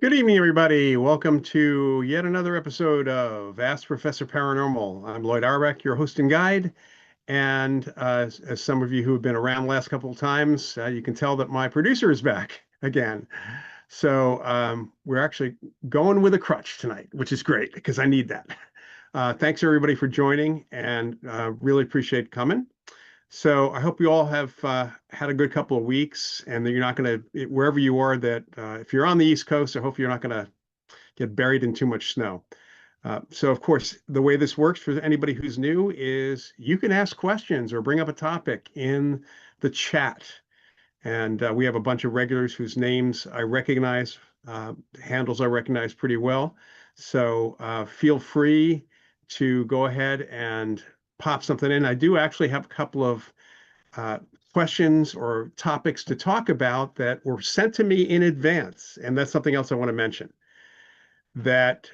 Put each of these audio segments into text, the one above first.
Good evening, everybody. Welcome to yet another episode of Ask Professor Paranormal. I'm Lloyd Auerbach, your host and guide. And as some of you who have been around the last couple of times, you can tell that my producer is back again. So we're actually going with a crutch tonight, which is great because I need that. Thanks, everybody, for joining and really appreciate coming. So I hope you all have had a good couple of weeks and that you're not going to, wherever you are, that if you're on the East Coast, I hope you're not going to get buried in too much snow. So, of course, the way this works for anybody who's new is you can ask questions or bring up a topic in the chat. And we have a bunch of regulars whose names I recognize, handles I recognize pretty well. So feel free to go ahead and pop something in. I do actually have a couple of uh, questions or topics to talk about that were sent to me in advance. And that's something else I want to mention that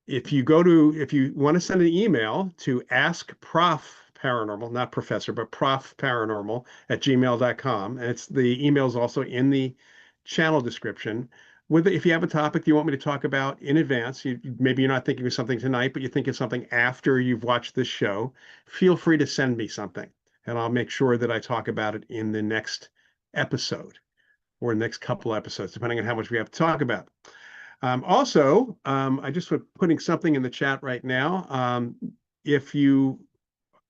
if you want to send an email to ask prof paranormal, not professor, but prof paranormal at gmail.com, and it's the email is also in the channel description. If you have a topic you want me to talk about in advance, maybe you're not thinking of something tonight, but you think of something after you've watched this show, feel free to send me something, and I'll make sure that I talk about it in the next episode or the next couple episodes, depending on how much we have to talk about. I just was putting something in the chat right now. If you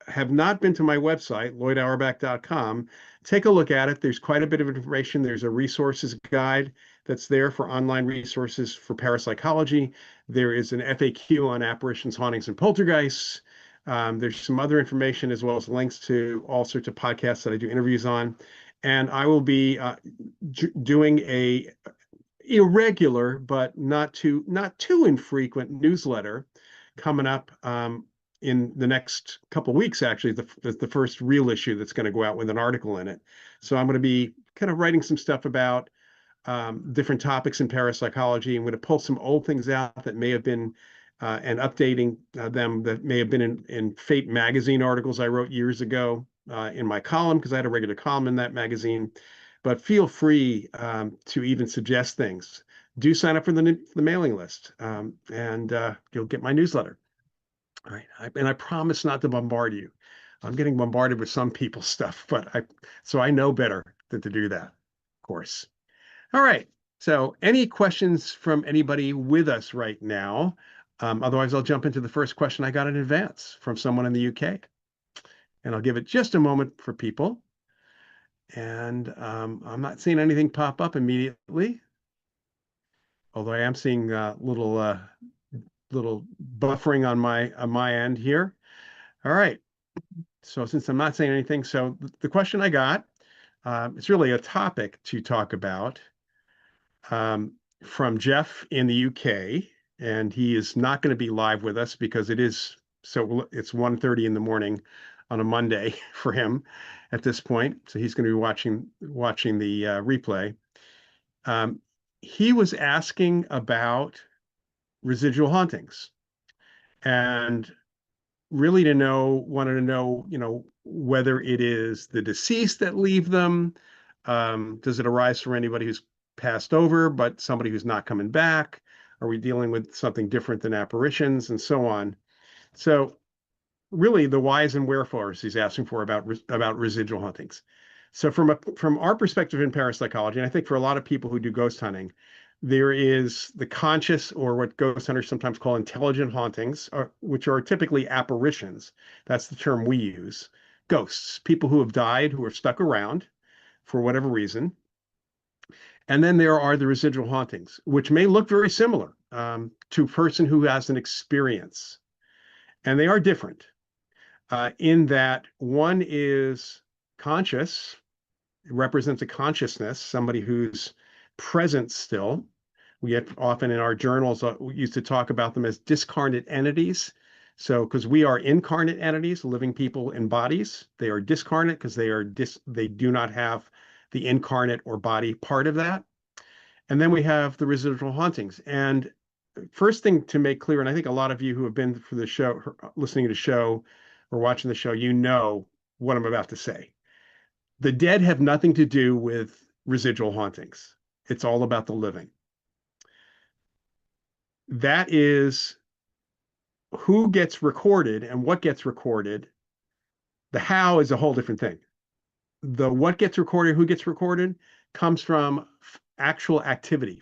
have not been to my website, lloydauerbach.com, take a look at it. There's quite a bit of information. There's a resources guide that's there for online resources for parapsychology. There is an FAQ on apparitions, hauntings, and poltergeists. There's some other information as well as links to all sorts of podcasts that I do interviews on. And I will be doing a irregular but not too infrequent newsletter coming up in the next couple of weeks. Actually, the first real issue that's going to go out with an article in it. So I'm going to be kind of writing some stuff about different topics in parapsychology. I'm going to pull some old things out that may have been and updating them that may have been in Fate magazine articles I wrote years ago in my column because I had a regular column in that magazine. But feel free to even suggest things. Do sign up for the mailing list, and you'll get my newsletter. All right, and I promise not to bombard you. I'm getting bombarded with some people's stuff, so I know better than to do that, of course. All right. So, any questions from anybody with us right now? Otherwise, I'll jump into the first question I got in advance from someone in the UK, and I'll give it just a moment for people. And I'm not seeing anything pop up immediately, although I am seeing little buffering on my end here. All right. So since I'm not saying anything, so the question I got, it's really a topic to talk about um, from Jeff in the UK, and he is not going to be live with us because it's 1:30 in the morning on a Monday for him at this point. So he's going to be watching the replay. Um, he was asking about residual hauntings and really wanted to know, whether it is the deceased that leave them. Does it arise from anybody who's passed over, but somebody who's not coming back? Are we dealing with something different than apparitions and so on? So really the whys and wherefores he's asking for about residual hauntings. So from our perspective in parapsychology, and I think for a lot of people who do ghost hunting, there is the conscious, or what ghost hunters sometimes call intelligent hauntings, which are typically apparitions. That's the term we use. Ghosts, people who have died, who are stuck around for whatever reason. And then there are the residual hauntings, which may look very similar to a person who has an experience. And they are different in that one is conscious, it represents a consciousness, somebody who's present still. We get often in our journals, we used to talk about them as discarnate entities. So, because we are incarnate entities, living people in bodies, they are discarnate because they do not have the incarnate or body part of that. And then we have the residual hauntings. And first thing to make clear, and I think a lot of you who have been through the show, listening to the show or watching the show, you know what I'm about to say. The dead have nothing to do with residual hauntings. It's all about the living. That is who gets recorded and what gets recorded. The how is a whole different thing. The what gets recorded, who gets recorded, comes from actual activity,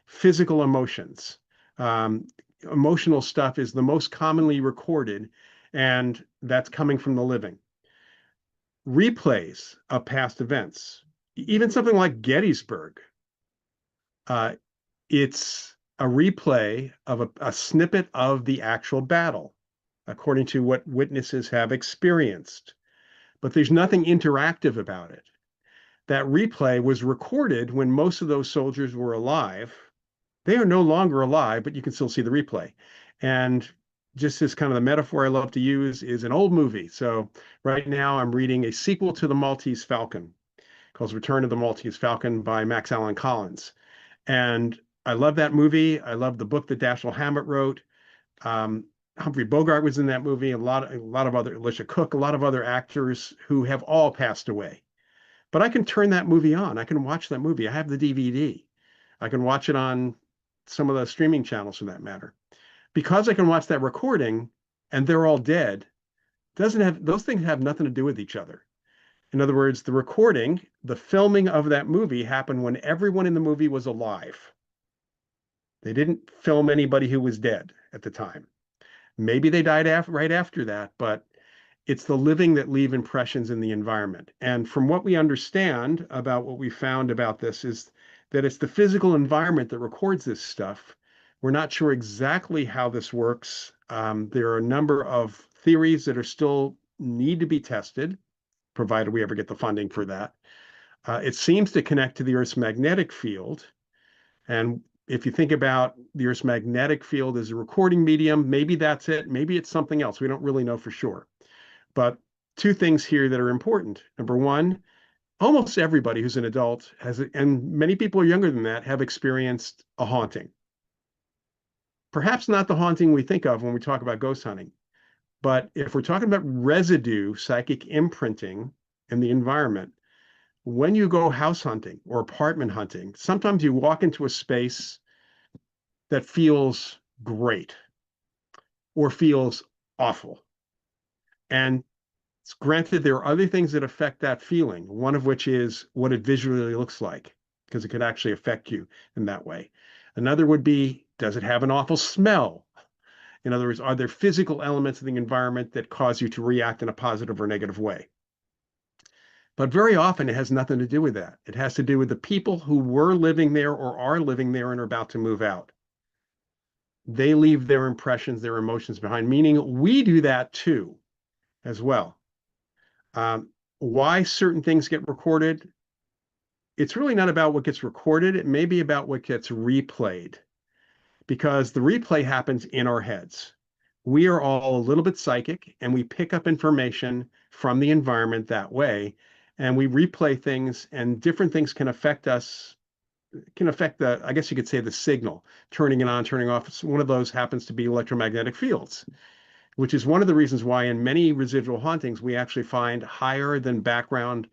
physical emotions. Um, Emotional stuff is the most commonly recorded, and that's coming from the living. Replays of past events, even something like Gettysburg, uh, it's a replay of a snippet of the actual battle, according to what witnesses have experienced. But there's nothing interactive about it. That replay was recorded when most of those soldiers were alive. They are no longer alive, but you can still see the replay. And just as kind of the metaphor I love to use is an old movie. So right now I'm reading a sequel to The Maltese Falcon called Return of the Maltese Falcon by Max Allan Collins. And I love that movie. I love the book that Dashiell Hammett wrote. Um, Humphrey Bogart was in that movie. A lot of other Alicia Cook, a lot of other actors who have all passed away. But I can turn that movie on. I can watch that movie. I have the DVD. I can watch it on some of the streaming channels for that matter. Because I can watch that recording and they're all dead, doesn't have those things have nothing to do with each other. In other words, the recording, the filming of that movie happened when everyone in the movie was alive. They didn't film anybody who was dead at the time. Maybe they died right after that, but it's the living that leave impressions in the environment. And from what we understand about what we found about this is that it's the physical environment that records this stuff. We're not sure exactly how this works. There are a number of theories that are still need to be tested, provided we ever get the funding for that. It seems to connect to the Earth's magnetic field. And if you think about the Earth's magnetic field as a recording medium, maybe that's it. Maybe it's something else. We don't really know for sure. But two things here that are important. Number one, almost everybody who's an adult has, and many people are younger than that, have experienced a haunting. Perhaps not the haunting we think of when we talk about ghost hunting, but if we're talking about residue, psychic imprinting in the environment, when you go house hunting or apartment hunting, sometimes you walk into a space that feels great or feels awful. And granted, there are other things that affect that feeling, one of which is what it visually looks like, because it could actually affect you in that way. Another would be, does it have an awful smell? In other words, are there physical elements of the environment that cause you to react in a positive or negative way? But very often it has nothing to do with that. It has to do with the people who were living there or are living there and are about to move out. They leave their impressions, their emotions behind, meaning we do that too, as well. Um, why certain things get recorded, it's really not about what gets recorded. It may be about what gets replayed because the replay happens in our heads. We are all a little bit psychic and we pick up information from the environment that way. And we replay things, and different things can affect us, can affect the, I guess you could say, the signal, turning it on, turning off. One of those happens to be electromagnetic fields, which is one of the reasons why in many residual hauntings, we actually find higher than background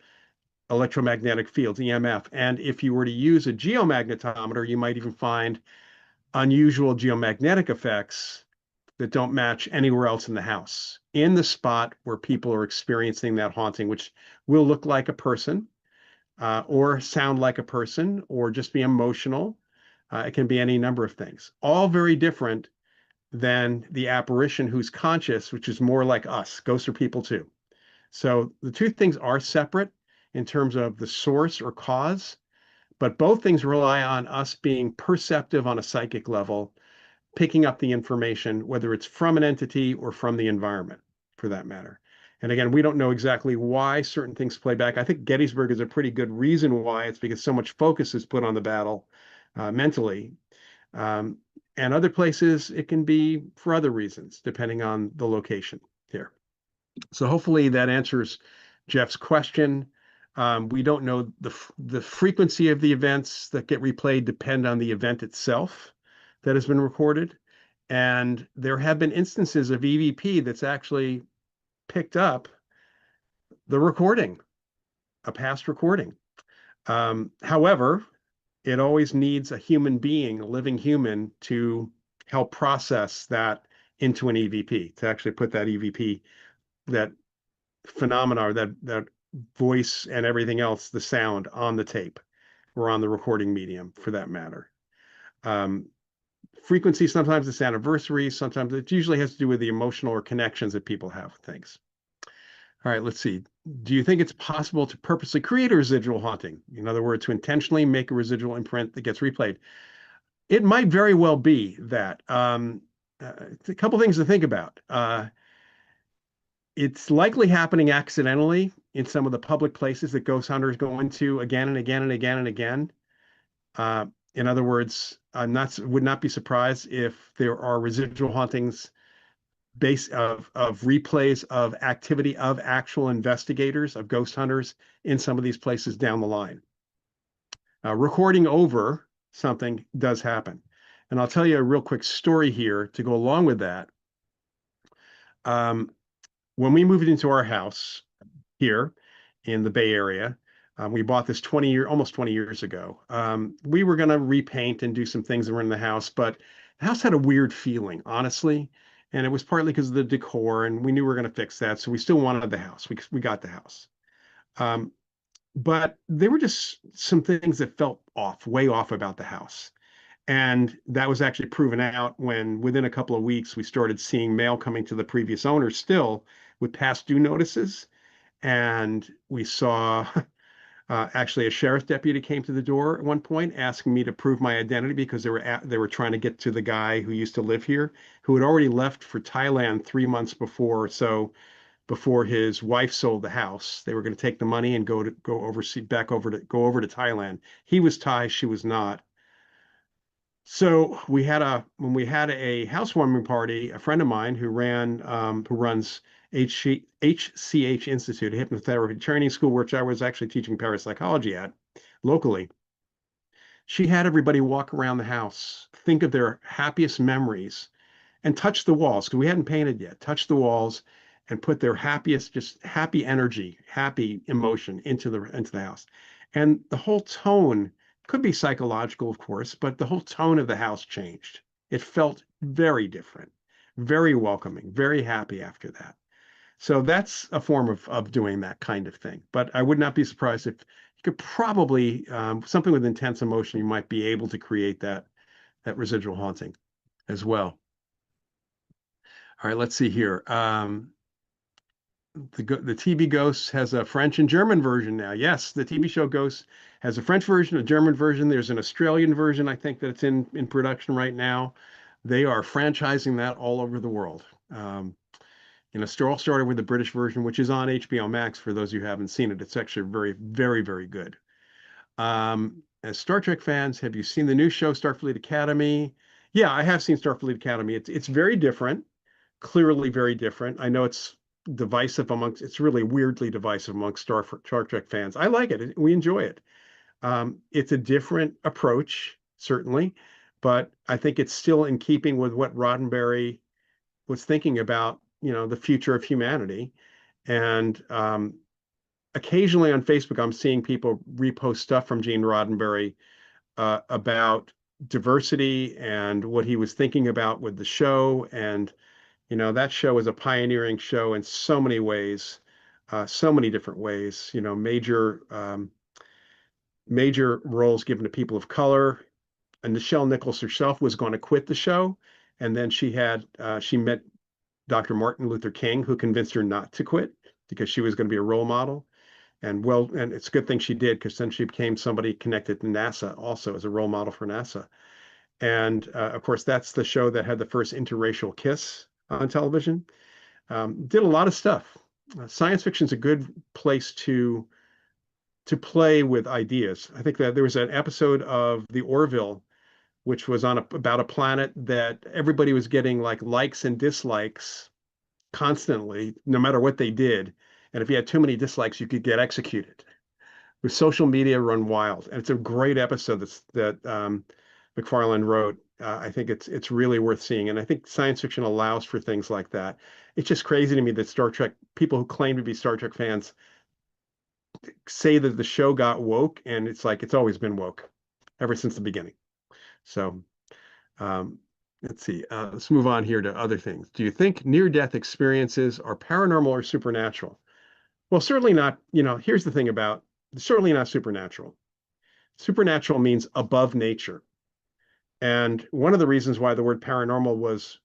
electromagnetic fields, EMF. And if you were to use a geomagnetometer, you might even find unusual geomagnetic effects that don't match anywhere else in the house, in the spot where people are experiencing that haunting, which will look like a person, or sound like a person, or just be emotional. It can be any number of things, all very different than the apparition who's conscious, which is more like us. Ghosts are people too. So the two things are separate in terms of the source or cause, but both things rely on us being perceptive on a psychic level, picking up the information, whether it's from an entity or from the environment, for that matter. And again, we don't know exactly why certain things play back. I think Gettysburg is a pretty good reason why. It's because so much focus is put on the battle mentally. Um, and other places, it can be for other reasons, depending on the location here. So hopefully that answers Jeff's question. We don't know the frequency of the events that get replayed depend on the event itself that has been recorded. And there have been instances of EVP that's actually picked up the recording, a past recording. However, it always needs a human being, a living human, to help process that into an EVP, to actually put that EVP, that phenomena, or that voice and everything else, the sound on the tape or on the recording medium for that matter. Um, Frequency, sometimes it's anniversaries, sometimes it usually has to do with the emotional or connections that people have with things. All right, let's see. Do you think it's possible to purposely create a residual haunting? In other words, to intentionally make a residual imprint that gets replayed? It might very well be that. A couple things to think about. It's likely happening accidentally in some of the public places that ghost hunters go into again and again and again and again. Uh, in other words, would not be surprised if there are residual hauntings base of replays of activity of actual investigators, of ghost hunters in some of these places down the line. Recording over something does happen. And I'll tell you a real quick story here to go along with that. Um, when we moved into our house here in the Bay Area, we bought this almost 20 years ago. We were going to repaint and do some things around the house, but the house had a weird feeling, honestly. And it was partly because of the decor, and we knew we were going to fix that. So we still wanted the house. We got the house. Um, but there were just some things that felt off, way off about the house. And that was actually proven out when within a couple of weeks, we started seeing mail coming to the previous owner still with past due notices. And we saw actually a sheriff deputy came to the door at one point asking me to prove my identity because they were trying to get to the guy who used to live here, who had already left for Thailand 3 months before. So before his wife sold the house, they were going to take the money and go over to Thailand. He was Thai, she was not. So when we had a housewarming party, a friend of mine who runs HCH Institute, a hypnotherapy training school, which I was actually teaching parapsychology at locally. She had everybody walk around the house, think of their happiest memories, and touch the walls because we hadn't painted yet. Touch the walls and put their happiest, just happy energy, happy emotion into the house, and the whole tone could be psychological, of course, but the whole tone of the house changed. It felt very different, very welcoming, very happy after that. So that's a form of doing that kind of thing. But I would not be surprised if you could probably something with intense emotion, you might be able to create that residual haunting as well. All right, let's see here. The TV Ghost has a French and German version now. Yes, the TV show Ghost has a French version, a German version. There's an Australian version, I think, that's in production right now. They are franchising that all over the world. All started with the British version, which is on HBO Max for those who haven't seen it. It's actually very, very, very good. As Star Trek fans, have you seen the new show Starfleet Academy? Yeah, I have seen Starfleet Academy. It's very different, clearly very different. I know it's really weirdly divisive amongst Star Trek fans. I like it. We enjoy it. It's a different approach, certainly, but I think it's still in keeping with what Roddenberry was thinking about, the future of humanity. And occasionally on Facebook, I'm seeing people repost stuff from Gene Roddenberry about diversity and what he was thinking about with the show. And that show is a pioneering show in so many ways, so many different ways. Major roles given to people of color. And Nichelle Nichols herself was going to quit the show, and then she met Dr. Martin Luther King, who convinced her not to quit because she was going to be a role model. And it's a good thing she did because then she became somebody connected to NASA also as a role model for NASA. And of course, that's the show that had the first interracial kiss on television. Did a lot of stuff. Science fiction is a good place to play with ideas. I think that there was an episode of The Orville, which was about a planet that everybody was getting like likes and dislikes constantly, no matter what they did. And if you had too many dislikes, you could get executed. With social media run wild, and it's a great episode that McFarlane wrote. I think it's really worth seeing, and I think science fiction allows for things like that. It's just crazy to me that Star Trek people who claim to be Star Trek fans say that the show got woke, and it's like it's always been woke. ever since the beginning. So um, let's see. Let's move on here to other things. Do you think near-death experiences are paranormal or supernatural? Well, certainly not. Here's the thing about certainly not supernatural. Supernatural means above nature. And one of the reasons why the word paranormal was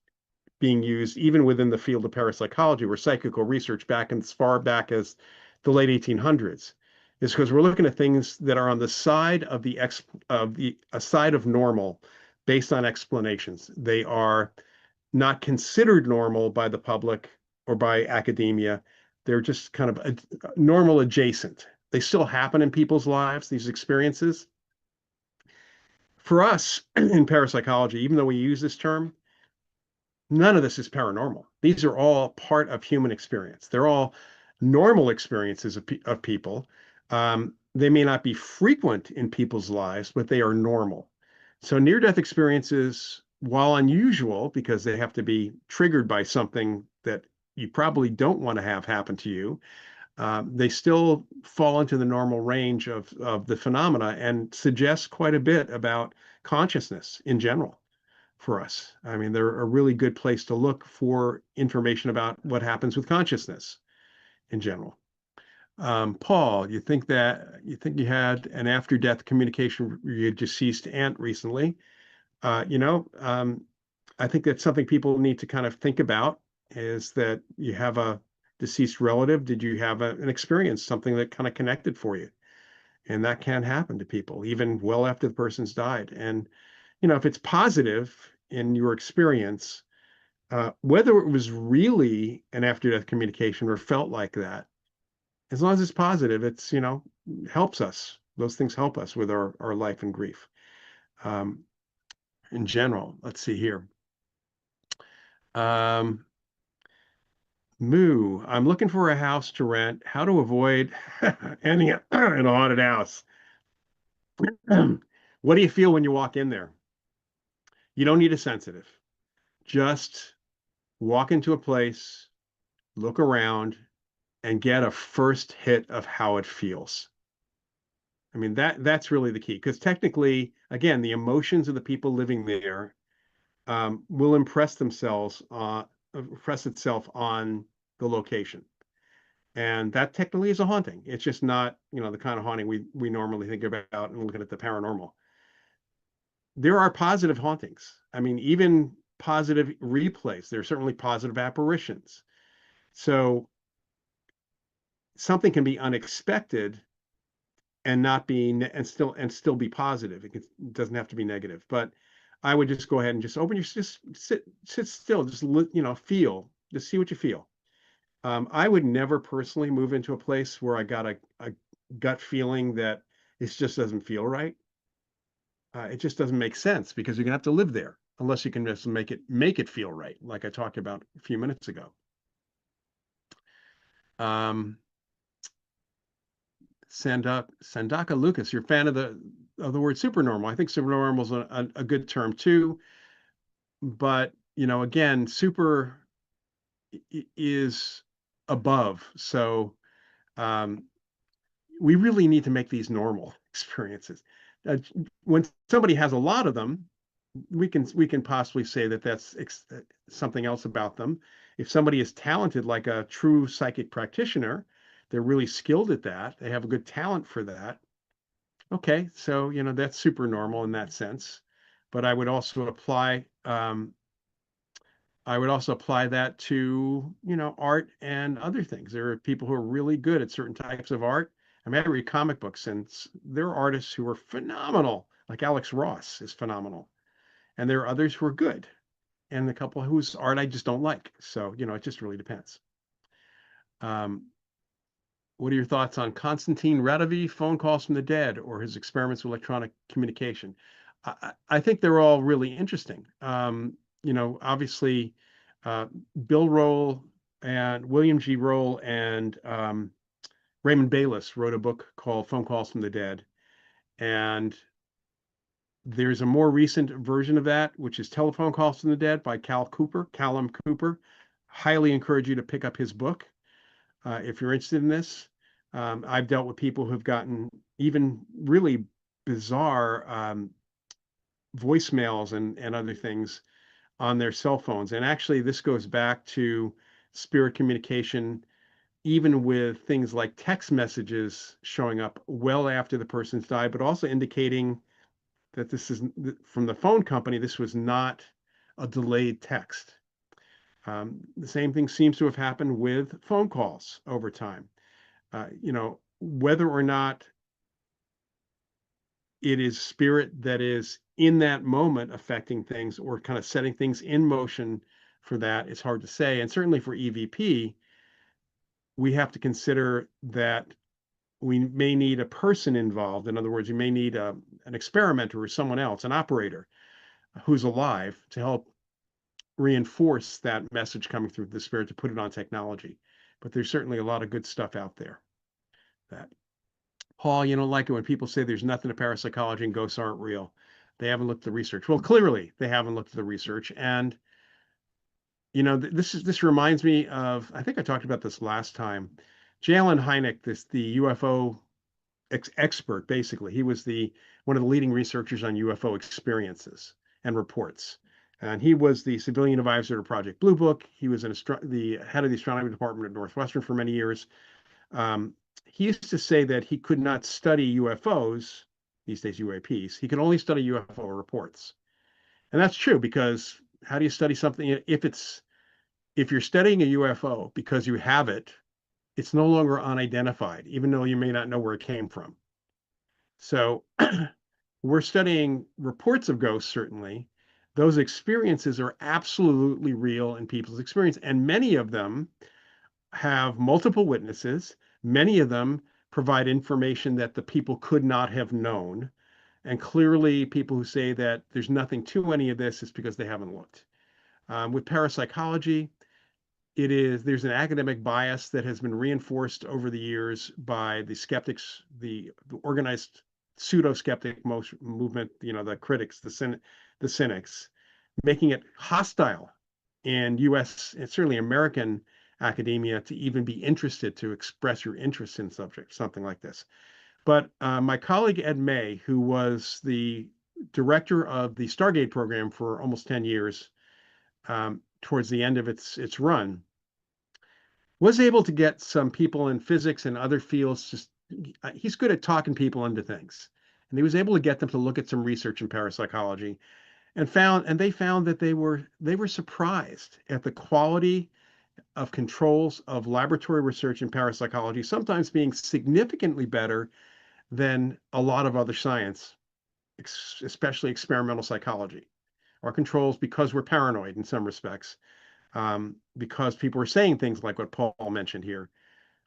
being used even within the field of parapsychology or psychical research back as far back as the late 1800s is because we're looking at things that are on the side of the a side of normal based on explanations. They are not considered normal by the public or by academia. They're just kind of normal adjacent. They still happen in people's lives, these experiences. For us in parapsychology, even though we use this term, none of this is paranormal. These are all part of human experience. They're all normal experiences of people. They may not be frequent in people's lives, but they are normal. So near-death experiences, while unusual because they have to be triggered by something that you probably don't want to have happen to you, they still fall into the normal range of the phenomena and suggest quite a bit about consciousness in general for us. I mean, they're a really good place to look for information about what happens with consciousness in general. Paul, you had an after-death communication with your deceased aunt recently. Uh, you know, um, I think that's something people need to kind of think about is that you have a deceased relative. Did you have an experience, something that kind of connected for you? And that can happen to people even well after the person's died. And if it's positive in your experience, whether it was really an after-death communication or felt like that, as long as it's positive, helps us. Those things help us with our life and grief. Um, in general, let's see here. Um, Moo, I'm looking for a house to rent. How to avoid ending up in a haunted house? What do you feel when you walk in there? You don't need a sensitive. Just walk into a place, look around, and get a first hit of how it feels. I mean, that's really the key because technically, again, the emotions of the people living there will impress itself on the location. And that technically is a haunting. It's just not, the kind of haunting we normally think about and looking at the paranormal. There are positive hauntings. I mean, even positive replays. There are certainly positive apparitions. So something can be unexpected and not be and still be positive. It doesn't have to be negative. But I would just go ahead and just just sit still, just feel, just see what you feel. I would never personally move into a place where I got a gut feeling that it just doesn't feel right. It just doesn't make sense because you're gonna have to live there unless you can just make it feel right, like I talked about a few minutes ago. Um, Sandaka Lucas, you're a fan of the word supernormal. I think supernormal is a good term too, but again, super is above. So um, we really need to make these normal experiences. When somebody has a lot of them, we can possibly say that that's something else about them. If somebody is talented, like a true psychic practitioner, they're really skilled at that. They have a good talent for that. Okay, so that's super normal in that sense. But I would also apply that to, art and other things. There are people who are really good at certain types of art. I mean, I read comic books, and there are artists who are phenomenal, like Alex Ross is phenomenal. And there are others who are good, and a couple whose art I just don't like. So, it just really depends. Um, what are your thoughts on Konstantin Radovi, phone calls from the dead, or his experiments with electronic communication? I think they're all really interesting. Obviously, uh, Bill Roll and William G. Roll and Raymond Bayless wrote a book called Phone Calls from the Dead. And there's a more recent version of that, which is Telephone Calls from the Dead by Callum Cooper. Highly encourage you to pick up his book if you're interested in this. I've dealt with people who've gotten even really bizarre voicemails and other things on their cell phones. And actually, this goes back to spirit communication, even with things like text messages showing up well after the person's died, but also indicating that this is from the phone company, this was not a delayed text. The same thing seems to have happened with phone calls over time. Whether or not it is spirit that is in that moment affecting things or kind of setting things in motion for that is hard to say. And certainly for EVP, we have to consider that we may need a person involved. In other words, you may need an experimenter or someone else, an operator who's alive to help reinforce that message coming through the spirit to put it on technology. But there's certainly a lot of good stuff out there. That Paul, you don't like it when people say there's nothing to parapsychology and ghosts aren't real. They haven't looked at the research. Well, clearly they haven't looked at the research. And this reminds me of, I think I talked about this last time. Jalen Hynek, the UFO expert, basically. He was one of the leading researchers on UFO experiences and reports. And he was the civilian advisor to Project Blue Book. He was the head of the astronomy department at Northwestern for many years. He used to say that he could not study UFOs, these days UAPs. He could only study UFO reports. And that's true, because how do you study something if you're studying a UFO because you have it, it's no longer unidentified, even though you may not know where it came from. So we're studying reports of ghosts, certainly. Those experiences are absolutely real in people's experience. And many of them have multiple witnesses. Many of them provide information that the people could not have known. And clearly, people who say that there's nothing to any of this is because they haven't looked. With parapsychology, there's an academic bias that has been reinforced over the years by the skeptics, the organized pseudo-skeptic movement, the critics, the cynics, making it hostile in US and certainly American academia to even be interested, to express your interest in something like this. But my colleague Ed May, who was the director of the Stargate program for almost 10 years, towards the end of its run, was able to get some people in physics and other fields. He's good at talking people into things, and he was able to get them to look at some research in parapsychology, and they found that they were surprised at the quality of controls of laboratory research in parapsychology, sometimes being significantly better than a lot of other science, especially experimental psychology. Our controls, because we're paranoid in some respects, because people are saying things like what Paul mentioned here,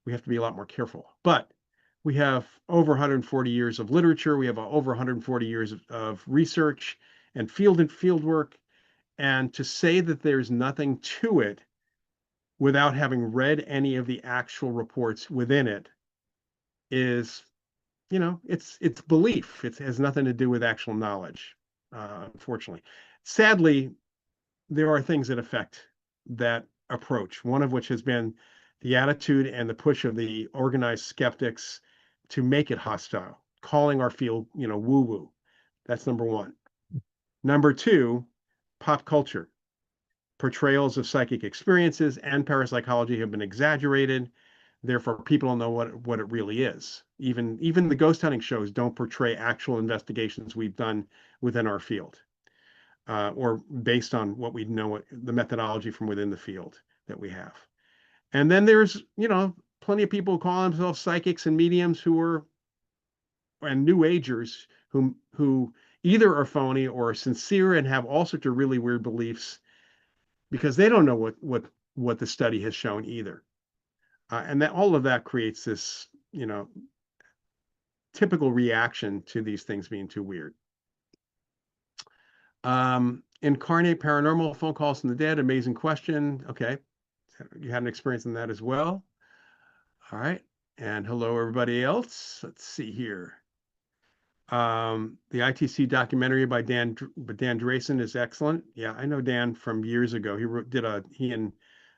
we have to be a lot more careful. But we have over 140 years of literature. We have over 140 years of research and field work. And to say that there's nothing to it without having read any of the actual reports within it is, it's belief. It has nothing to do with actual knowledge, unfortunately. Sadly, there are things that affect that approach, one of which has been the attitude and the push of the organized skeptics to make it hostile, calling our field, woo-woo. That's number one. Number two, pop culture. Portrayals of psychic experiences and parapsychology have been exaggerated. Therefore, people don't know what it really is. Even the ghost hunting shows don't portray actual investigations we've done within our field, or based on what we know, the methodology from within the field that we have. And then there's, plenty of people who call themselves psychics and mediums and new agers who either are phony or are sincere and have all sorts of really weird beliefs because they don't know what the study has shown either. And that all of that creates this, typical reaction to these things being too weird. Incarnate paranormal, phone calls from the dead, amazing question. Okay, you had an experience in that as well. All right, and hello everybody else. Let's see here. The ITC documentary by Dan Drayson is excellent. Yeah, I know Dan from years ago. He and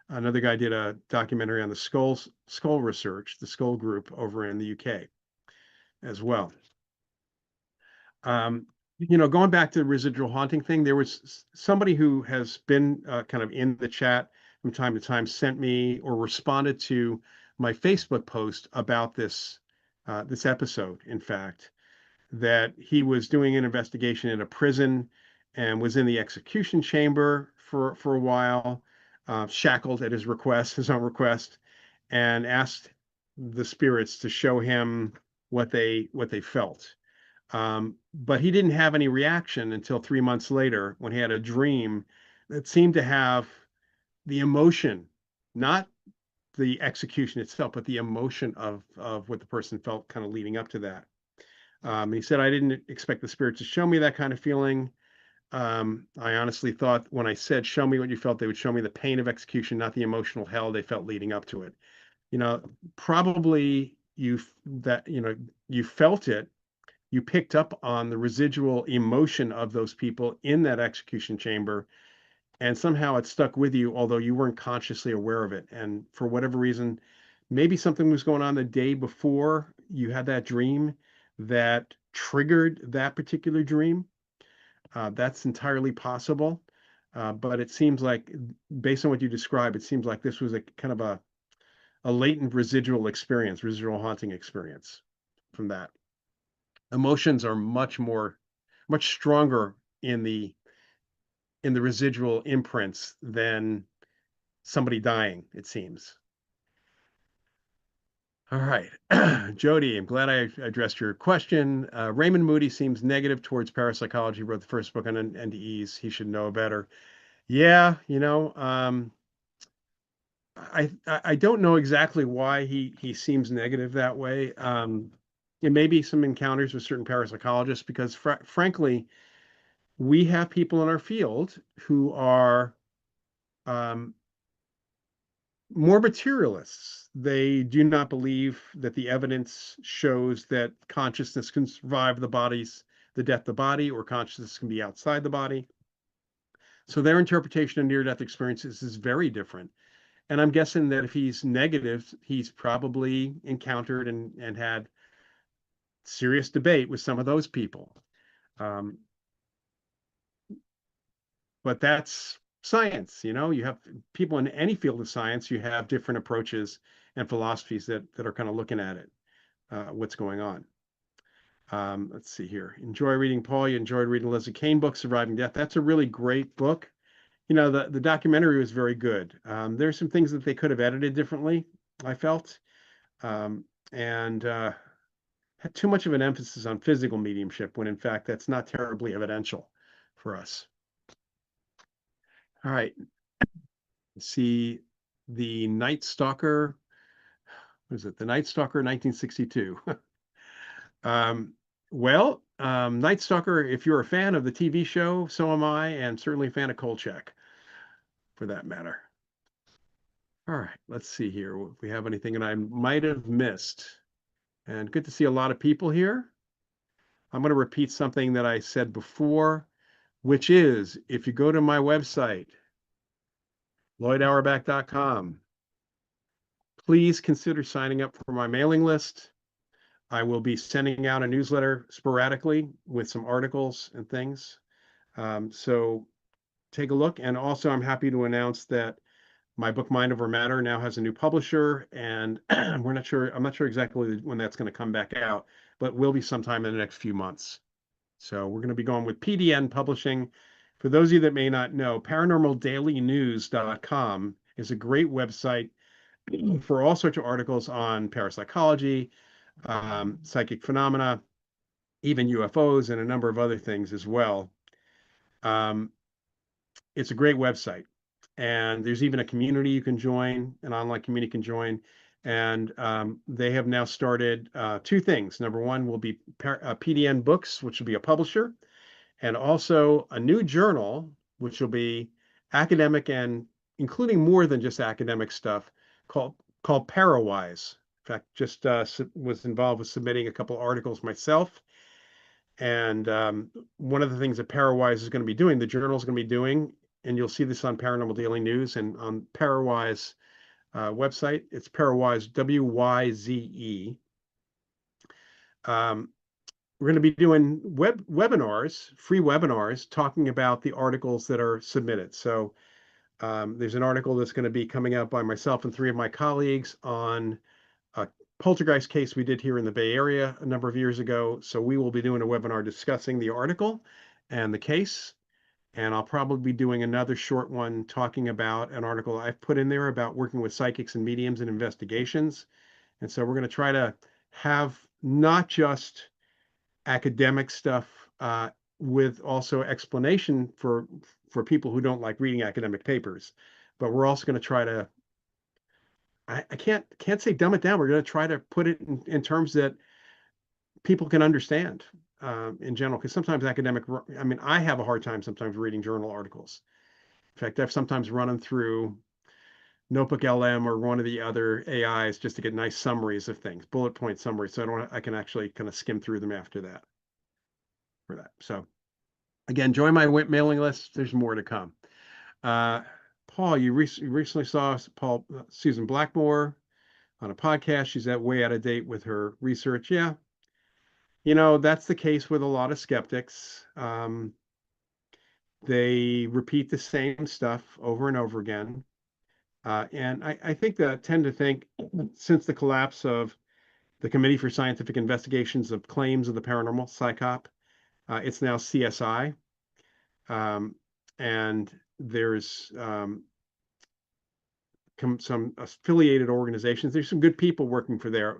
another guy did a documentary on the skull research, the skull group over in the UK as well. Um, going back to the residual haunting thing, there was somebody who has been kind of in the chat from time to time sent me or responded to my Facebook post about this episode, in fact, that he was doing an investigation in a prison and was in the execution chamber for a while, shackled at his request, his own request, and asked the spirits to show him what they felt. But he didn't have any reaction until 3 months later when he had a dream that seemed to have the emotion, not the execution itself, but the emotion of what the person felt kind of leading up to that. He said, I didn't expect the spirit to show me that kind of feeling. I honestly thought when I said, show me what you felt, they would show me the pain of execution, not the emotional hell they felt leading up to it. Probably you felt it, you picked up on the residual emotion of those people in that execution chamber, and somehow it stuck with you, although you weren't consciously aware of it. And for whatever reason, maybe something was going on the day before you had that dream that triggered that particular dream. That's entirely possible. But it seems like, based on what you describe, it seems like this was a kind of a latent residual experience, residual haunting experience from that. Emotions are much stronger in the residual imprints than somebody dying, it seems. All right. Jody, I'm glad I addressed your question. Raymond Moody seems negative towards parapsychology. Wrote the first book on NDEs. He should know better. Yeah, I don't know exactly why he seems negative that way. It may be some encounters with certain parapsychologists because, frankly, we have people in our field who are um, more materialists. They do not believe that the evidence shows that consciousness can survive the death of the body, or consciousness can be outside the body. So their interpretation of near-death experiences is very different. And I'm guessing that if he's negative, he's probably encountered and had serious debate with some of those people. Um, but that's science. You have people in any field of science, you have different approaches and philosophies that are kind of looking at it, what's going on. Let's see here. Enjoy reading Paul. You enjoyed reading Leslie Kean book, Surviving Death. That's a really great book. The documentary was very good. There's some things that they could have edited differently, I felt, and had too much of an emphasis on physical mediumship when in fact that's not terribly evidential for us. All right. See the Night Stalker. What is it? The Night Stalker 1962. Night Stalker, if you're a fan of the TV show, so am I, and certainly a fan of Kolchak for that matter. All right, let's see here if we have anything that I might have missed. And good to see a lot of people here. I'm going to repeat something that I said before, which is if you go to my website, lloydauerbach.com, please consider signing up for my mailing list. I will be sending out a newsletter sporadically with some articles and things. So take a look. And also, I'm happy to announce that my book Mind Over Matter now has a new publisher, and I'm not sure exactly when that's going to come back out, but will be sometime in the next few months. So we're going to be going with PDN Publishing. For those of you that may not know, paranormaldailynews.com is a great website for all sorts of articles on parapsychology, psychic phenomena, even UFOs, and a number of other things as well. It's a great website. And there's even a community you can join, an online community you can join. And they have now started two things. Number one will be PDN Books, which will be a publisher, and also a new journal, which will be academic and including more than just academic stuff, called Parawise. In fact, just was involved with submitting a couple articles myself. And one of the things that Parawise is going to be doing, the journal is going to be doing, and you'll see this on Paranormal Daily News and on Parawise website. It's Parawise, WYZE. we're going to be doing webinars, free webinars, talking about the articles that are submitted. So there's an article that's going to be coming out by myself and three of my colleagues on a poltergeist case we did here in the Bay Area a number of years ago. So we will be doing a webinar discussing the article and the case. And I'll probably be doing another short one talking about an article I've put in there about working with psychics and mediums and investigations. And so we're going to try to have not just academic stuff with also explanation for people who don't like reading academic papers. But we're also going to try to I can't say dumb it down. We're going to try to put it in terms that people can understand in general. Because sometimes I mean, I have a hard time sometimes reading journal articles. In fact, I've sometimes run them through Notebook LM or one of the other AIs just to get nice summaries of things, bullet point summaries. So I can actually kind of skim through them after that for that. So again, join my mailing list. There's more to come. Uh, Paul, you recently saw Susan Blackmore on a podcast. She's way out of date with her research. Yeah, that's the case with a lot of skeptics. They repeat the same stuff over and over again. And I think that tend to think since the collapse of the Committee for Scientific Investigations of Claims of the Paranormal, CSICOP, it's now CSI. And there's some affiliated organizations. There's some good people working there.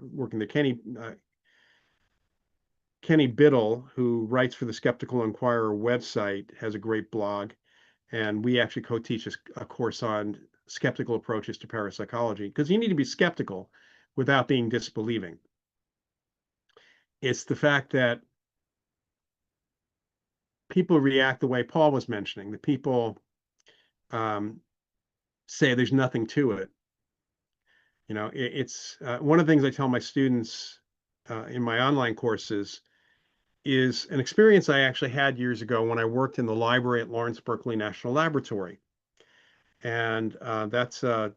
Kenny Biddle, who writes for the Skeptical Inquirer website, has a great blog, and we actually co-teach a course on skeptical approaches to parapsychology because you need to be skeptical without being disbelieving. It's the fact that people react the way Paul was mentioning. The people say there's nothing to it. It's one of the things I tell my students in my online courses is an experience I actually had years ago when I worked in the library at Lawrence Berkeley National Laboratory. And that's a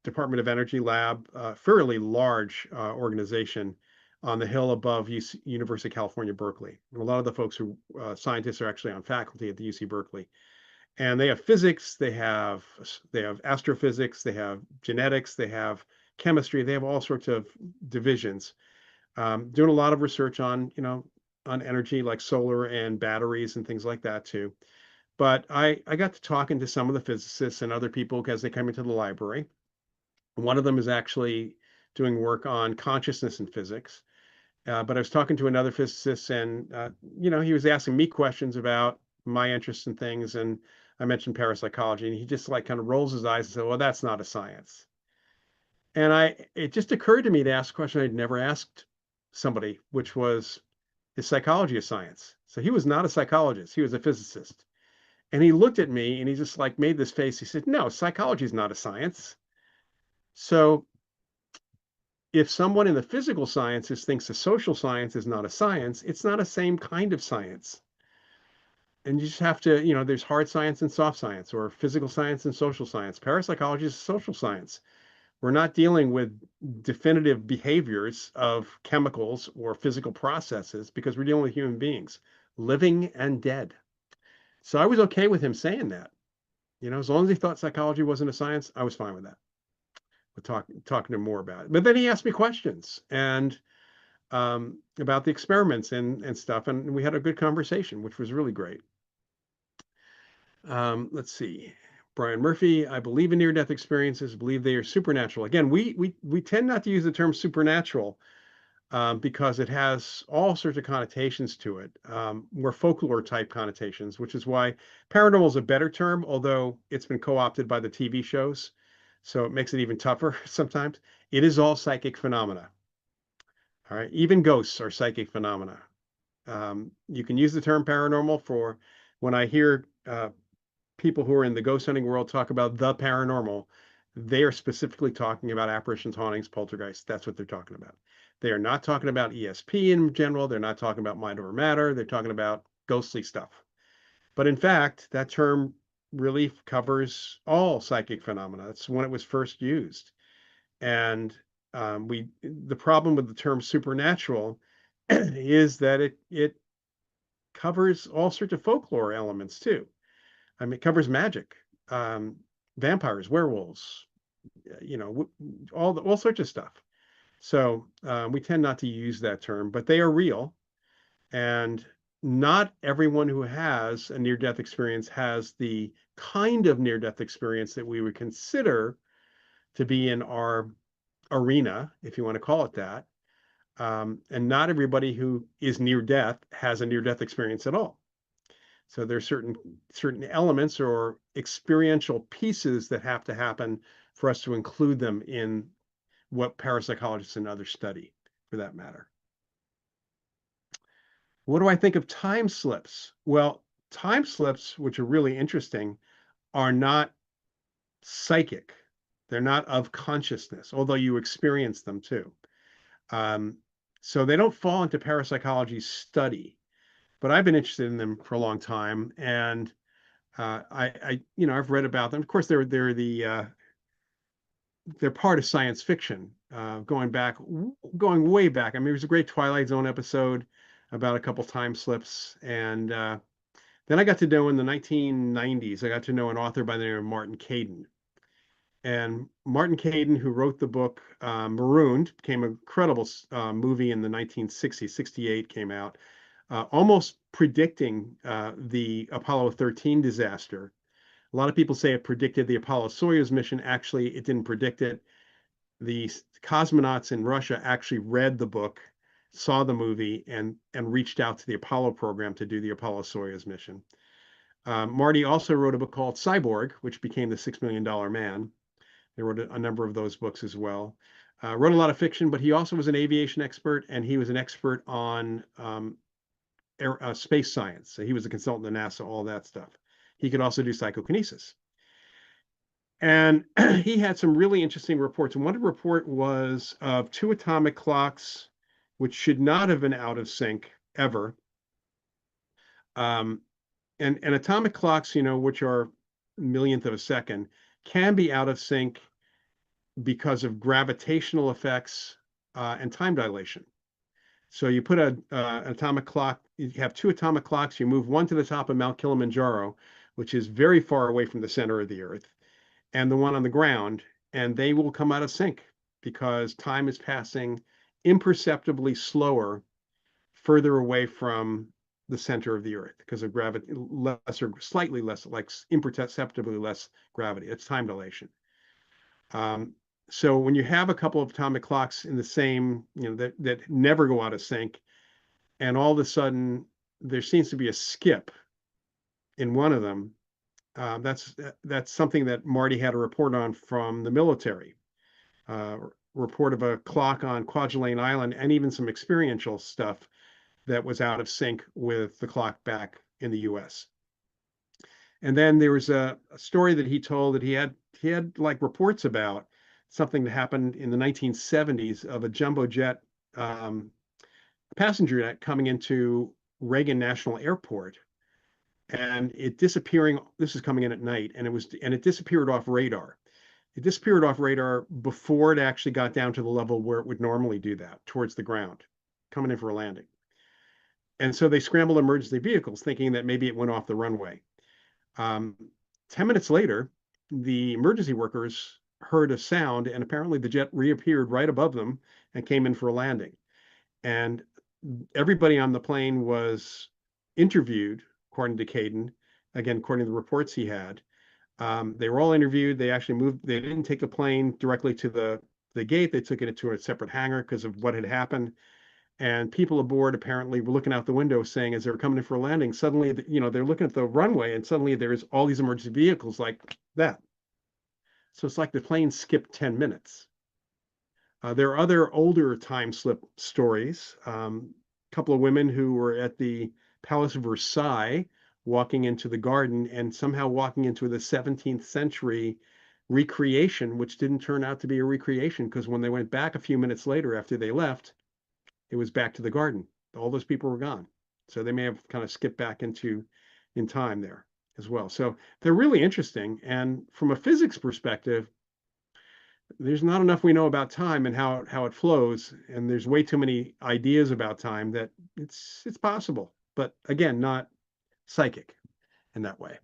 Department of Energy lab, fairly large organization on the hill above University of California, Berkeley. And a lot of the folks who scientists are actually on faculty at the UC Berkeley. And they have physics, they have astrophysics, they have genetics, they have chemistry, they have all sorts of divisions. Doing a lot of research on energy like solar and batteries and things like that too. But I got to talking to some of the physicists and other people as they come into the library. One of them is actually doing work on consciousness and physics. But I was talking to another physicist, and he was asking me questions about my interest in things, and I mentioned parapsychology, and he just like kind of rolls his eyes and said, "Well, that's not a science." And it just occurred to me to ask a question I'd never asked somebody, which was, is psychology a science? So he was not a psychologist; he was a physicist. And he looked at me and he just like made this face. He said, "No, psychology is not a science." So if someone in the physical sciences thinks a social science is not a science, it's not a same kind of science. And you just have to, there's hard science and soft science, or physical science and social science. Parapsychology is a social science. We're not dealing with definitive behaviors of chemicals or physical processes because we're dealing with human beings, living and dead. So I was okay with him saying that. As long as he thought psychology wasn't a science, I was fine with that. We're talking to him more about it. But then he asked me questions and about the experiments and stuff, and we had a good conversation, which was really great. Let's see. Brian Murphy, I believe in near-death experiences, believe they are supernatural. Again, we tend not to use the term supernatural because it has all sorts of connotations to it, more folklore type connotations, which is why paranormal is a better term, although it's been co-opted by the TV shows. So it makes it even tougher sometimes. It is all psychic phenomena. All right. Even ghosts are psychic phenomena. You can use the term paranormal for when I hear people who are in the ghost hunting world talk about the paranormal, they are specifically talking about apparitions, hauntings, poltergeists. That's what they're talking about. They are not talking about ESP in general. They're not talking about mind over matter. They're talking about ghostly stuff. But in fact, that term really covers all psychic phenomena. That's when it was first used. And the problem with the term supernatural is that it covers all sorts of folklore elements too. I mean, it covers magic, um, vampires, werewolves, all sorts of stuff. So we tend not to use that term, but they are real, and not everyone who has a near-death experience has the kind of near-death experience that we would consider to be in our arena, if you want to call it that. And not everybody who is near death has a near-death experience at all. So there's certain elements or experiential pieces that have to happen for us to include them in what parapsychologists and others study, for that matter. What do I think of time slips? Well, time slips, which are really interesting, are not psychic. They're not of consciousness, although you experience them too. Um, so they don't fall into parapsychology's study, but I've been interested in them for a long time, and I've read about them. Of course, they're part of science fiction, going way back. I mean, there was a great Twilight Zone episode about a couple time slips, and then I got to know in the 1990s, I got to know an author by the name of Martin Caidin. And Martin Caidin, who wrote the book Marooned, became an incredible movie in the 1960s, 68 came out, almost predicting the Apollo 13 disaster. A lot of people say it predicted the Apollo-Soyuz mission. Actually, it didn't predict it. The cosmonauts in Russia actually read the book, saw the movie, and reached out to the Apollo program to do the Apollo-Soyuz mission. Marty also wrote a book called Cyborg, which became the $6 Million Man. They wrote a number of those books as well. Wrote a lot of fiction, but he also was an aviation expert, and he was an expert on space science. So he was a consultant at NASA, all that stuff. He could also do psychokinesis. And he had some really interesting reports. And one report was of two atomic clocks, which should not have been out of sync ever. And atomic clocks, which are millionth of a second, can be out of sync because of gravitational effects and time dilation. So you put an atomic clock, you have two atomic clocks, you move one to the top of Mount Kilimanjaro, which is very far away from the center of the Earth, and the one on the ground, and they will come out of sync because time is passing imperceptibly slower further away from the center of the Earth because of gravity, slightly less, like imperceptibly less gravity. It's time dilation. So when you have a couple of atomic clocks in the same, that never go out of sync, and all of a sudden there seems to be a skip in one of them, that's something that Marty had a report on from the military. Report of a clock on Kwajalein Island, and even some experiential stuff that was out of sync with the clock back in the U.S. And then there was a story that he told that he had like reports about something that happened in the 1970s of a jumbo jet, passenger jet coming into Reagan National Airport, and it disappearing. This is coming in at night, and it disappeared off radar. It disappeared off radar before it actually got down to the level where it would normally do that, towards the ground, coming in for a landing. And so they scrambled emergency vehicles, thinking that maybe it went off the runway. 10 minutes later, the emergency workers heard a sound, and apparently the jet reappeared right above them and came in for a landing. And everybody on the plane was interviewed, according to Caidin, again, according to the reports he had. They were all interviewed. They actually moved. They didn't take the plane directly to the gate. They took it to a separate hangar because of what had happened. And people aboard apparently were looking out the window saying, as they were coming in for a landing, suddenly, they're looking at the runway, and suddenly there's all these emergency vehicles like that. So it's like the plane skipped 10 minutes. There are other older time slip stories. A couple of women who were at the Palace of Versailles walking into the garden and somehow walking into the 17th century recreation, which didn't turn out to be a recreation because when they went back a few minutes later after they left, it was back to the garden. All those people were gone. So they may have kind of skipped back in time there as well. So they're really interesting. And from a physics perspective, There's not enough we know about time and how it flows, and there's way too many ideas about time that it's possible, but again, not psychic in that way.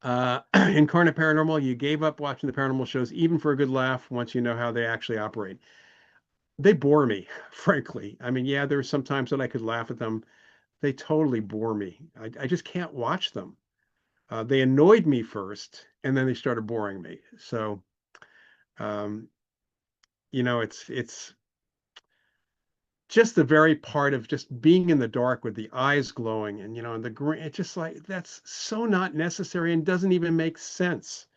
Incarnate Paranormal, you gave up watching the paranormal shows even for a good laugh once you know how they actually operate. They bore me, frankly. I mean, yeah, there's some times that I could laugh at them. They totally bore me. I just can't watch them. They annoyed me first, and then they started boring me. So, um, it's just the very part of just being in the dark with the eyes glowing and the green. It's just like that's so not necessary and doesn't even make sense.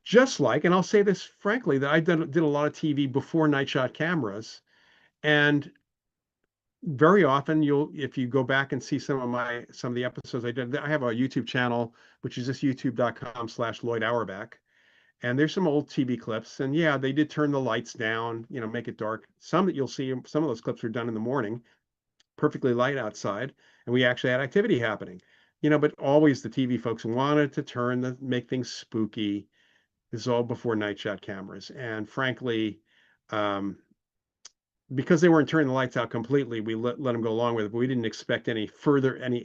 Just like, and I'll say this frankly, that I did a lot of TV before night shot cameras, and very often if you go back and see some of the episodes I did, I have a YouTube channel, which is just youtube.com/Lloyd Auerbach. And there's some old TV clips. And yeah, they did turn the lights down, make it dark. Some that you'll see, some of those clips are done in the morning, perfectly light outside, and we actually had activity happening. But always the TV folks wanted to make things spooky. This is all before night shot cameras. And frankly, um, because they weren't turning the lights out completely, we let them go along with it, but we didn't expect any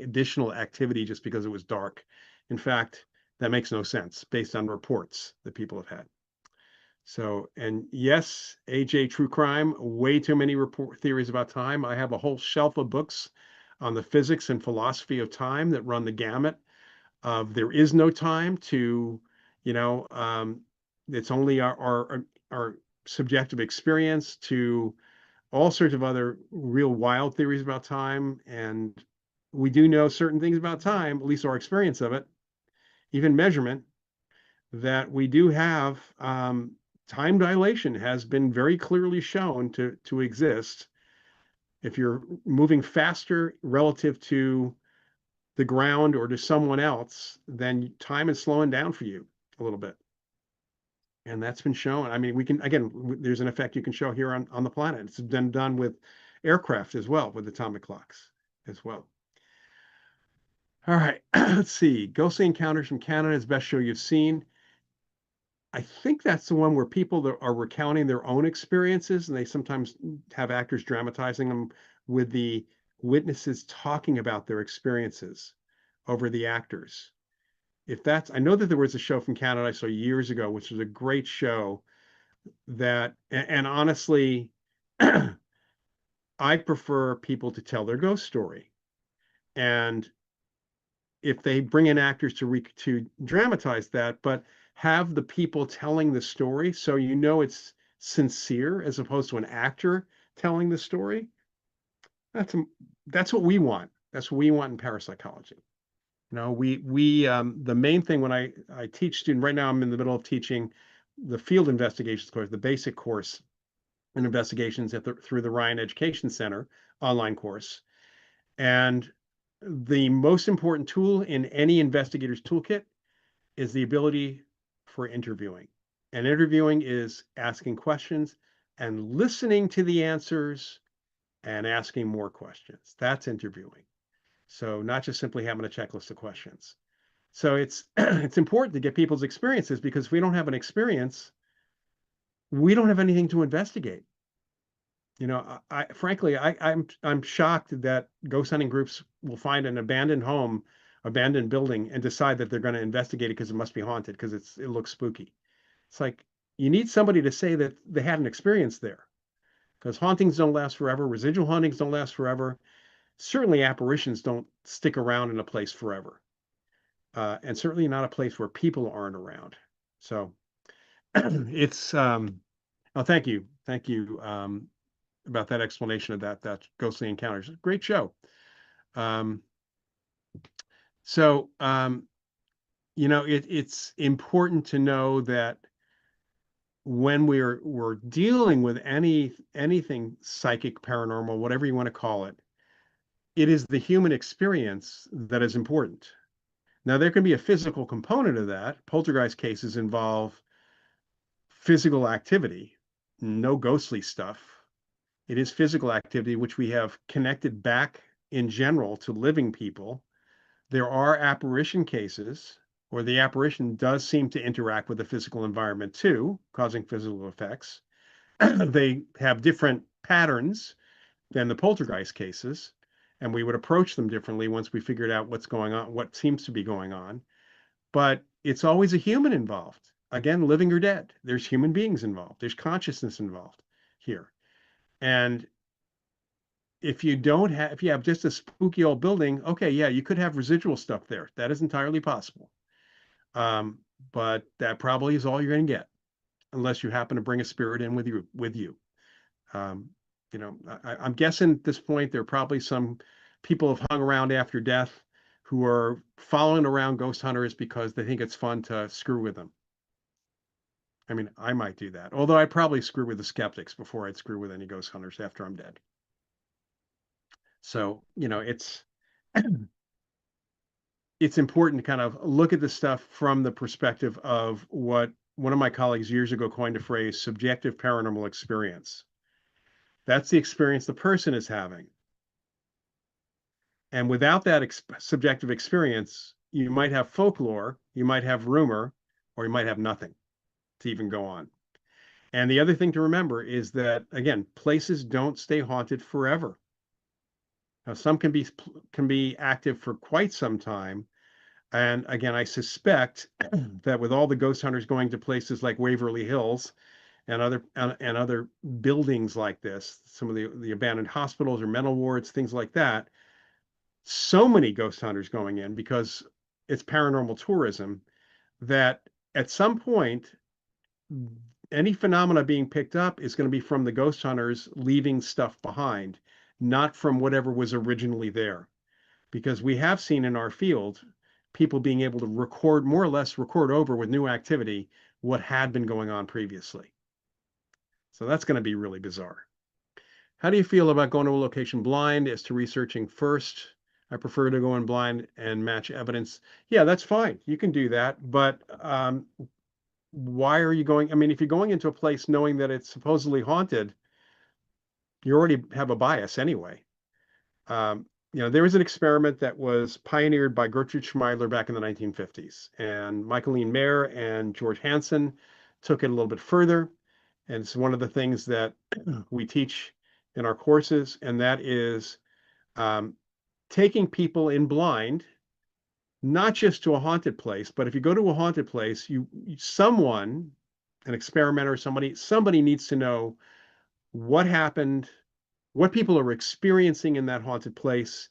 additional activity just because it was dark. In fact, that makes no sense based on reports that people have had. So, and yes, AJ True Crime, way too many report theories about time. I have a whole shelf of books on the physics and philosophy of time that run the gamut of there is no time to, you know, um, it's only our subjective experience to all sorts of other real wild theories about time. And we do know certain things about time, at least our experience of it, even measurement, that we do have time dilation has been very clearly shown to exist. If you're moving faster relative to the ground or to someone else, then time is slowing down for you a little bit. And that's been shown. I mean, there's an effect you can show here on the planet. It's been done with aircraft as well, with atomic clocks as well. All right, let's see. Ghostly Encounters from Canada is best show you've seen. I think that's the one where people that are recounting their own experiences, and they sometimes have actors dramatizing them with the witnesses talking about their experiences over the actors. I know that there was a show from Canada I saw years ago, which was a great show and honestly, I prefer people to tell their ghost story. And if they bring in actors to dramatize that, but have the people telling the story so it's sincere as opposed to an actor telling the story. That's that's what we want. That's what we want in parapsychology. We the main thing when I teach students right now, I'm in the middle of teaching the field investigations course, the basic course in investigations through the Ryan Education Center online course. And the most important tool in any investigator's toolkit is the ability for interviewing. And interviewing is asking questions and listening to the answers and asking more questions. That's interviewing. So not just simply having a checklist of questions. So it's it's important to get people's experiences, because if we don't have an experience, we don't have anything to investigate. Frankly, I'm shocked that ghost hunting groups will find an abandoned home, abandoned building, and decide that they're going to investigate it because it must be haunted because it looks spooky. It's like you need somebody to say that they had an experience there, because hauntings don't last forever, residual hauntings don't last forever. Certainly, apparitions don't stick around in a place forever, and certainly not a place where people aren't around. So it's oh, thank you. About that explanation of that ghostly encounters. Great show. Um, so it's important to know that when we're dealing with anything psychic, paranormal, whatever you want to call it, it is the human experience that is important. Now there can be a physical component of that. Poltergeist cases involve physical activity, no ghostly stuff. It is physical activity, which we have connected back in general to living people. There are apparition cases, or the apparition does seem to interact with the physical environment too, causing physical effects. They have different patterns than the poltergeist cases, and we would approach them differently once we figured out what's going on, what seems to be going on. But it's always a human involved. Again, living or dead. There's human beings involved. There's consciousness involved here. And if you have just a spooky old building, okay, yeah, you could have residual stuff there. That is entirely possible. Um, but that probably is all you're going to get, unless you happen to bring a spirit in with you. Um, I'm guessing at this point there are probably some people have hung around after death who are following around ghost hunters because they think it's fun to screw with them. I mean, I might do that, although I probably screw with the skeptics before I'd screw with any ghost hunters after I'm dead. So, it's important to kind of look at the stuff from the perspective of what one of my colleagues years ago coined a phrase, subjective paranormal experience. That's the experience the person is having. And without that subjective experience, you might have folklore, you might have rumor, or you might have nothing to even go on. And the other thing to remember is that, again, places don't stay haunted forever. Now, some can be active for quite some time. And again, I suspect that with all the ghost hunters going to places like Waverly Hills and other buildings like this, some of the abandoned hospitals or mental wards, things like that, so many ghost hunters going in because it's paranormal tourism that at some point any phenomena being picked up is going to be from the ghost hunters leaving stuff behind, not from whatever was originally there. Because we have seen in our field people being able to record, more or less record over with new activity, what had been going on previously. So that's going to be really bizarre. How do you feel about going to a location blind as to researching first? I prefer to go in blind and match evidence. Yeah, that's fine. You can do that. But why are you going? I mean, if you're going into a place knowing that it's supposedly haunted, you already have a bias anyway. There was an experiment that was pioneered by Gertrude Schmeidler back in the 1950s, and Michaeline Mayer and George Hansen took it a little bit further. And it's one of the things that we teach in our courses, and that is um, taking people in blind, not just to a haunted place, but if you go to a haunted place, someone, an experimenter, somebody needs to know what happened, what people are experiencing in that haunted place,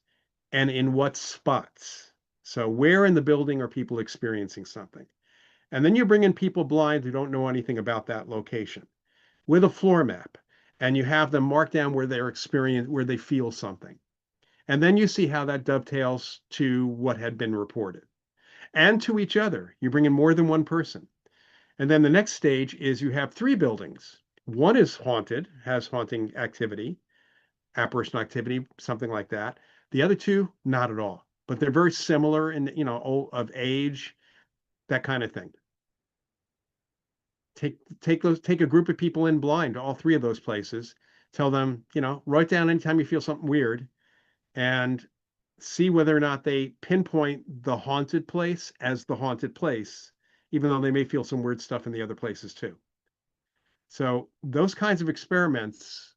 and in what spots. So where in the building are people experiencing something? And then you bring in people blind who don't know anything about that location with a floor map, and you have them mark down where they feel something. And then you see how that dovetails to what had been reported and to each other. You bring in more than one person. And then the next stage is you have three buildings. One is haunted, has haunting activity, apparition activity, something like that. The other two, not at all, but they're very similar in, of age, that kind of thing. Take a group of people in blind to all three of those places. Tell them, write down anytime you feel something weird, and see whether or not they pinpoint the haunted place as the haunted place, even though they may feel some weird stuff in the other places too. So those kinds of experiments,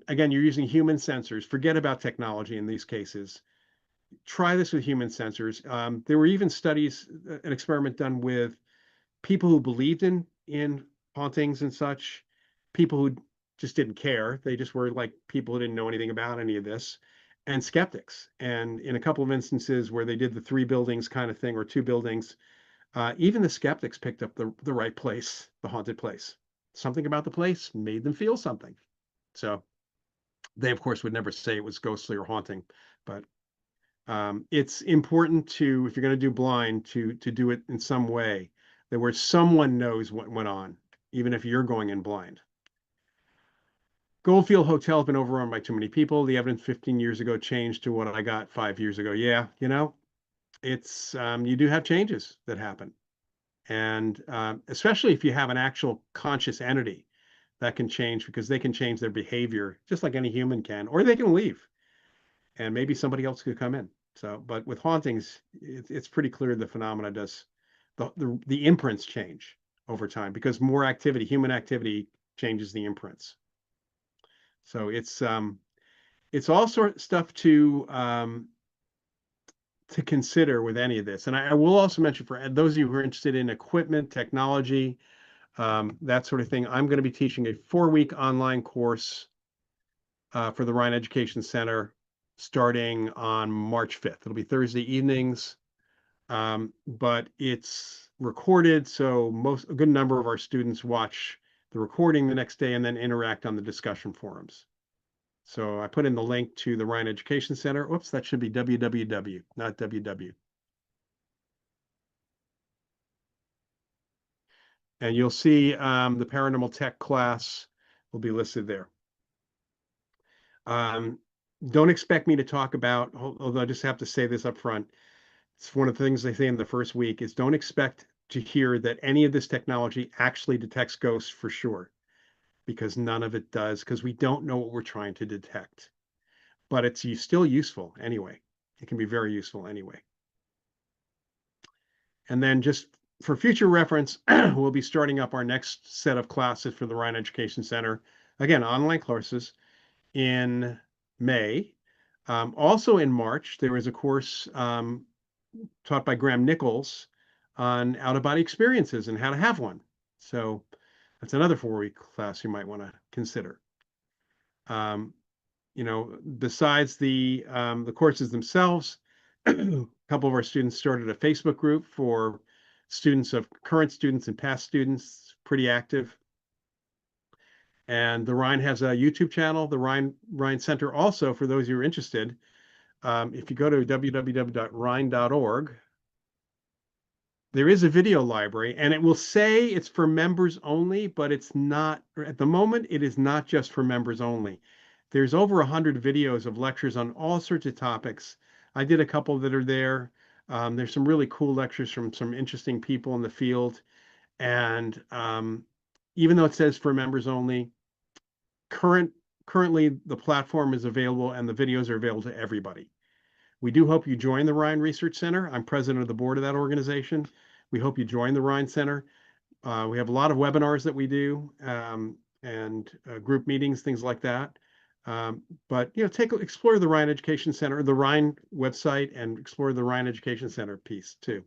again, you're using human sensors. Forget about technology in these cases. Try this with human sensors. There were even studies, an experiment done with people who believed in hauntings and such, people who just didn't care. They just were like people who didn't know anything about any of this, and skeptics. And in a couple of instances where they did the three buildings kind of thing or two buildings, even the skeptics picked up the right place, the haunted place. Something about the place made them feel something. So they, of course, would never say it was ghostly or haunting, but it's important to, if you're going to do blind, to do it in some way that where someone knows what went on, even if you're going in blind. Goldfield Hotel has been overrun by too many people. The evidence 15 years ago changed to what I got 5 years ago. Yeah, it's you do have changes that happen, and especially if you have an actual conscious entity that can change, because they can change their behavior just like any human can, or they can leave, and maybe somebody else could come in. So, but with hauntings, it's pretty clear the phenomena does the imprints change over time because more activity, human activity, changes the imprints. So it's all sort of stuff to consider with any of this. And I will also mention for those of you who are interested in equipment, technology, that sort of thing, I'm going to be teaching a 4-week online course for the Rhine Education Center starting on March 5th. It'll be Thursday evenings, but it's recorded, so a good number of our students watch the recording the next day and then interact on the discussion forums. So I put in the link to the Rhine Education Center. Oops, that should be www, not www. And you'll see the paranormal tech class will be listed there. Um, don't expect me to talk about, although I just have to say this up front. It's one of the things they say in the first week is don't expect to hear that any of this technology actually detects ghosts for sure, because none of it does, because we don't know what we're trying to detect. But it's still useful anyway. It can be very useful anyway. And then just for future reference, we'll be starting up our next set of classes for the Rhine Education Center. Again, online courses in May. Also in March, there is a course taught by Graham Nichols on out-of-body experiences and how to have one. So that's another 4-week class you might want to consider. Besides the courses themselves, a couple of our students started a Facebook group for current students and past students, pretty active. And the Rhine has a YouTube channel, the Rhine Center also, for those who are interested. If you go to www.rhine.org, there is a video library, and it will say it's for members only, but it's not. At the moment, it is not just for members only. There's over 100 videos of lectures on all sorts of topics. I did a couple that are there. There's some really cool lectures from some interesting people in the field. And even though it says for members only, currently the platform is available and the videos are available to everybody. We do hope you join the Rhine Research Center. I'm president of the board of that organization. We hope you join the Rhine Center. We have a lot of webinars that we do and group meetings, things like that. But explore the Rhine Education Center, the Rhine website, and explore the Rhine Education Center piece too.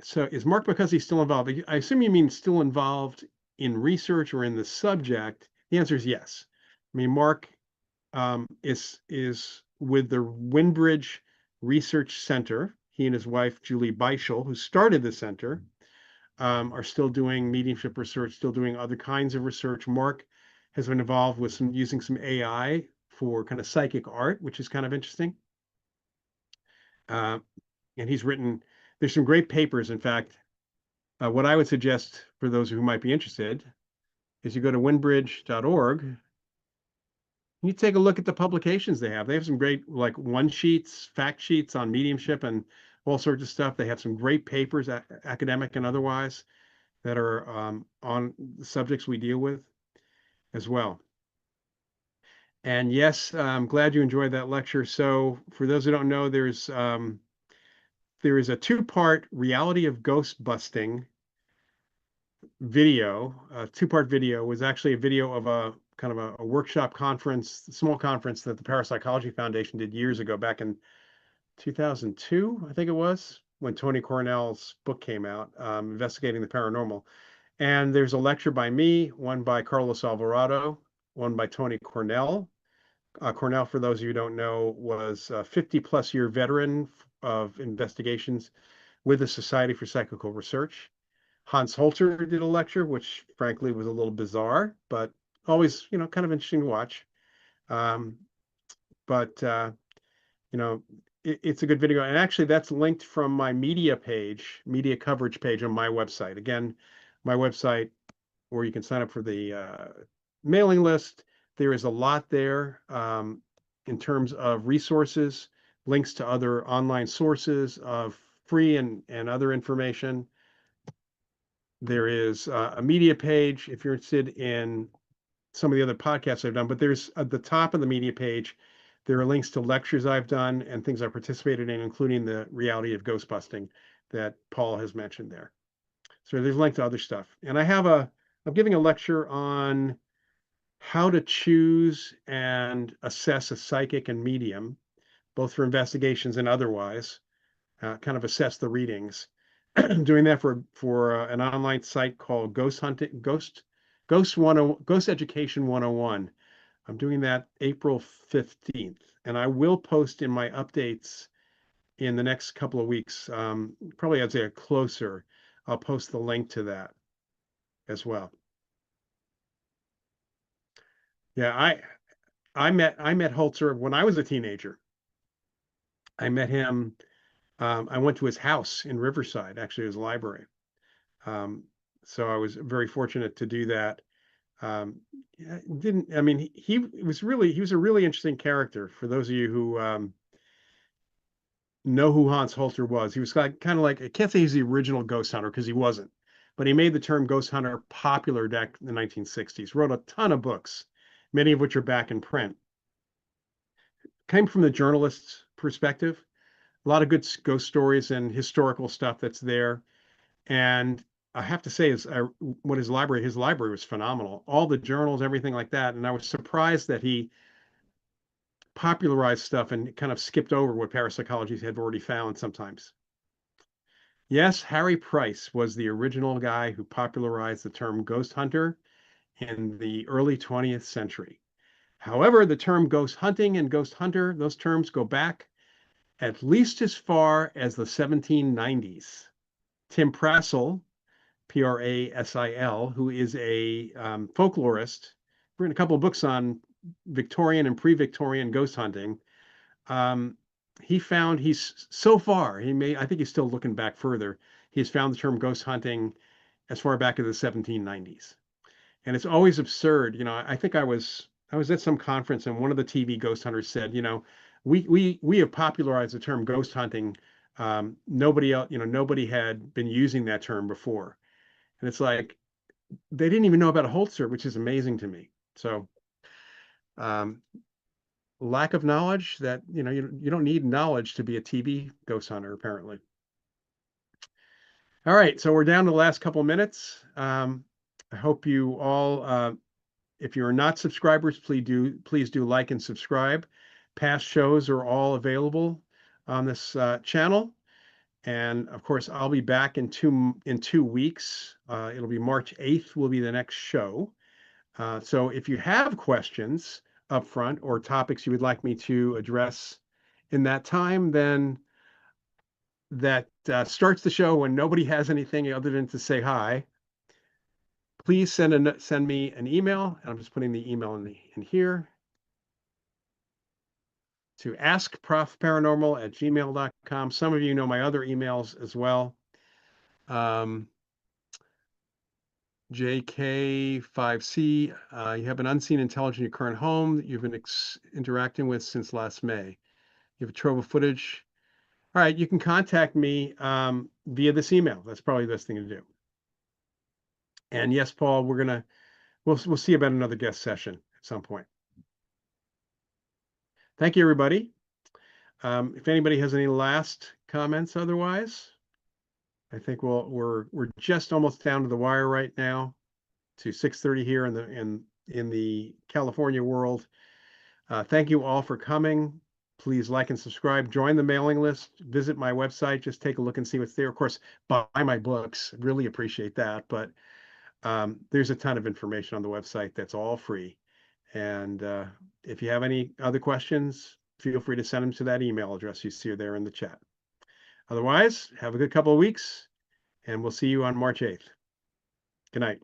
So is Mark McCuskey still involved? I assume you mean still involved in research or in the subject. The answer is yes. I mean, Mark is with the Windbridge Research Center. He and his wife, Julie Beischel, who started the center, are still doing mediumship research, still doing other kinds of research. Mark has been involved with using some AI for kind of psychic art, which is kind of interesting. And there's some great papers. In fact, what I would suggest for those who might be interested is you go to windbridge.org. You take a look at the publications they have. They have some great like one-sheets, fact sheets on mediumship and all sorts of stuff. They have some great papers, academic and otherwise, that are on the subjects we deal with as well. And yes, I'm glad you enjoyed that lecture. So for those who don't know, there is a 2-part reality of ghost busting video. A 2-part video was actually a video of a kind of a workshop conference, small conference that the Parapsychology Foundation did years ago, back in 2002, I think it was, when Tony Cornell's book came out, Investigating the Paranormal. And there's a lecture by me, one by Carlos Alvarado, one by Tony Cornell. Cornell, for those of you who don't know, was a 50-plus year veteran of investigations with the Society for Psychical Research. Hans Holzer did a lecture, which frankly was a little bizarre, but always, kind of interesting to watch. But it's a good video. And actually, that's linked from my media coverage page on my website. Again, my website, where you can sign up for the mailing list. There is a lot there in terms of resources, links to other online sources of free and other information. There is a media page if you're interested in some of the other podcasts I've done, but there's at the top of the media page, There are links to lectures I've done and things I participated in, including the reality of ghost busting that Paul has mentioned there. So there's a link to other stuff. And I'm giving a lecture on how to choose and assess a psychic and medium, both for investigations and otherwise, kind of assess the readings. Doing that for an online site called Ghost Education 101. I'm doing that April 15th, and I will post in my updates in the next couple of weeks. Probably as they are closer, I'll post the link to that as well. Yeah, I met Holzer when I was a teenager. I met him. I went to his house in Riverside, actually his library. Um, so I was very fortunate to do that. Yeah, didn't I mean he was a really interesting character for those of you who know who Hans Holzer was. He was kind of like, I can't say he's the original ghost hunter because he wasn't, but he made the term ghost hunter popular back in the 1960s. Wrote a ton of books, many of which are back in print. Came from the journalist's perspective. A lot of good ghost stories and historical stuff that's there. And I have to say, what his library was phenomenal. All the journals, everything like that. And I was surprised that he popularized stuff and kind of skipped over what parapsychology had already found sometimes. Yes, Harry Price was the original guy who popularized the term ghost hunter in the early 20th century. However, the term ghost hunting and ghost hunter, those terms go back at least as far as the 1790s. Tim Prasil, Prasil, who is a folklorist, written a couple of books on Victorian and pre-Victorian ghost hunting. He found he's so far, I think he's still looking back further. He's found the term ghost hunting as far back as the 1790s. And it's always absurd. I think I was at some conference and one of the TV ghost hunters said, we have popularized the term ghost hunting. Nobody else, nobody had been using that term before. And it's like they didn't even know about a Holzer, which is amazing to me. So um, lack of knowledge that, you don't need knowledge to be a TV ghost hunter, apparently. All right, so we're down to the last couple of minutes. I hope you all, if you're not subscribers, please do like and subscribe. Past shows are all available on this channel. And of course, I'll be back in 2 weeks. It'll be March 8th will be the next show. So if you have questions up front or topics you would like me to address in that time, then that starts the show when nobody has anything other than to say hi. Please send me an email, and I'm just putting the email in here, to askprofparanormal@gmail.com. Some of you know my other emails as well. JK5C, you have an unseen intelligence in your current home that you've been interacting with since last May. You have a trove of footage. All right, you can contact me via this email. That's probably the best thing to do. And yes, Paul, we'll see about another guest session at some point. Thank you, everybody. If anybody has any last comments, otherwise, I think we're just almost down to the wire right now, to 6:30 here in the California world. Thank you all for coming. Please like and subscribe. Join the mailing list. Visit my website. Just take a look and see what's there. Of course, buy my books. Really appreciate that. But there's a ton of information on the website that's all free. And if you have any other questions, feel free to send them to that email address you see there in the chat. Otherwise, have a good couple of weeks, and we'll see you on March 8th. Good night.